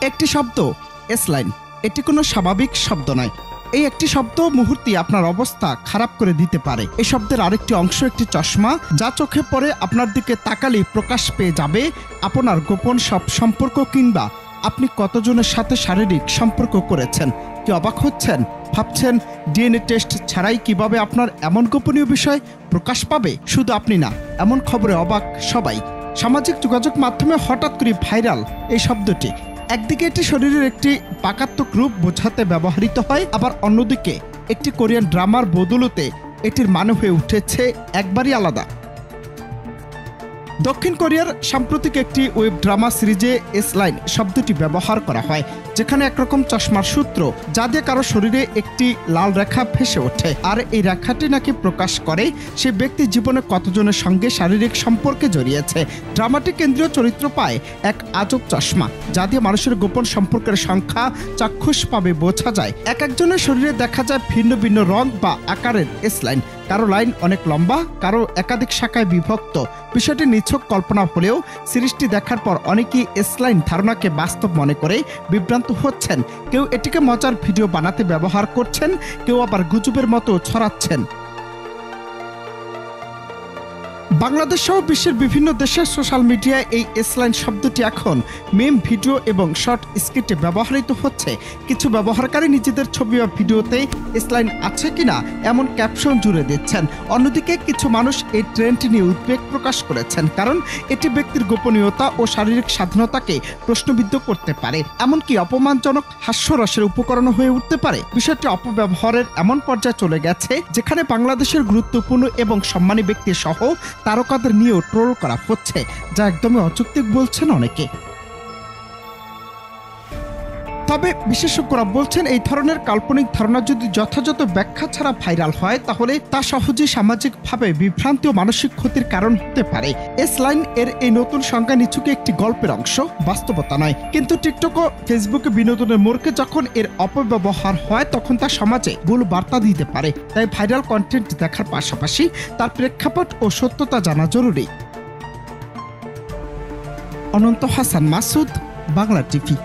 একটি শব্দ এসলাইন, এটি কোনো স্বাভাবিক শব্দ নয়। এই একটি শব্দ মুহূর্তে আপনার অবস্থা খারাপ করে দিতে পারে। এই শব্দের আরেকটি অংশ একটি চশমা, যা চোখে পড়ে আপনার দিকে তাকালেই প্রকাশ পেয়ে যাবে আপনার গোপন সব সম্পর্ক, কিংবা আপনি কতজনের সাথে শারীরিক সম্পর্ক করেছেন। কি অবাক হচ্ছেন? ভাবছেন ডিএনএ টেস্ট ছাড়াই কিভাবে আপনার এমন গোপনীয় বিষয় প্রকাশ পাবে? শুধু আপনি না, এমন খবরে অবাক সবাই। সামাজিক যোগাযোগ মাধ্যমে হঠাৎ করে ভাইরাল এই শব্দটি। একদিকে এটি শরীরের একটি পাকাত্মক রূপ বোঝাতে ব্যবহৃত হয়, আবার অন্যদিকে একটি কোরিয়ান ড্রামার বদৌলতে এটির মানে হয়ে উঠেছে একবারই আলাদা। দক্ষিণ কোরিয়ার সাম্প্রতিক একটি ওয়েব ড্রামা সিরিজে এসলাইন শব্দটি ব্যবহার করা হয়, যেখানে একরকম চশমার সূত্র, যা দিয়ে কারো শরীরে একটি লাল রেখা ভেসে ওঠে। আর এই রেখাটি নাকি প্রকাশ করে সে ব্যক্তি জীবনে কতজনের সঙ্গে শারীরিক সম্পর্কে জড়িয়েছে। ড্রামাটি কেন্দ্রীয় চরিত্র পায় এক আজব চশমা, যা দিয়ে মানুষের গোপন সম্পর্কের সংখ্যা চাক্ষুষভাবে বোঝা যায়। এক একজনের শরীরে দেখা যায় ভিন্ন ভিন্ন রং বা আকারের এসলাইন। কারো লাইন অনেক লম্বা, কারো একাধিক শাখায় বিভক্ত। বিষয়টি নিছক কল্পনা হলেও সিরিজটি দেখার পর অনেকেই এসলাইন ধারণাকে বাস্তব মনে করে বিভ্রান্ত হচ্ছেন। কেউ এটিকে মজার ভিডিও বানাতে ব্যবহার করছেন, কেউ আবার গুজবের মতো ছড়াচ্ছেন। বাংলাদেশ সহ বিশ্বের বিভিন্ন দেশের সোশ্যাল মিডিয়ায় এই এসলাইন শব্দটি এখন মেম, ভিডিও এবং শর্ট স্ক্রিপ্টে ব্যবহৃত হচ্ছে। কিছু ব্যবহারকারী নিজেদের ছবি বা ভিডিওতে এসলাইন আছে কিনা এমন ক্যাপশন জুড়ে দিচ্ছেন। অন্যদিকে কিছু মানুষ এই ট্রেন্ড নিয়ে উদ্বেগ প্রকাশ করেছেন, কারণ এটি ব্যক্তির গোপনীয়তা ও শারীরিক স্বাধীনতাকে প্রশ্নবিদ্ধ করতে পারে, এমনকি অপমানজনক হাস্যরসের উপকরণ হয়ে উঠতে পারে। বিষয়টি অপব্যবহারের এমন পর্যায়ে চলে গেছে যেখানে বাংলাদেশের গুরুত্বপূর্ণ এবং সম্মানী ব্যক্তি সহ তারকাদের নিয়েও ট্রোল করা হচ্ছে, যা একদমই অযৌক্তিক বলছেন অনেকে। তবে বিশেষজ্ঞরা বলছেন, এই ধরনের কাল্পনিক ধারণা যদি যথাযথ ব্যাখ্যা ছাড়া ভাইরাল হয়, তাহলে তা সহজেই সামাজিকভাবে বিভ্রান্তি ও মানসিক ক্ষতির কারণ হতে পারে। এসলাইন এর এই নতুন সংজ্ঞা নিছকই একটি গল্পের অংশ, বাস্তবতা নয়। কিন্তু টিকটক ও ফেসবুকে বিনোদনের মোড়কে যখন এর অপব্যবহার হয়, তখন তা সমাজে ভুল বার্তা দিতে পারে। তাই ভাইরাল কন্টেন্ট দেখার পাশাপাশি তার প্রেক্ষাপট ও সত্যতা জানা জরুরি। অনন্ত হাসান মাসুদ, বাংলা টিভি।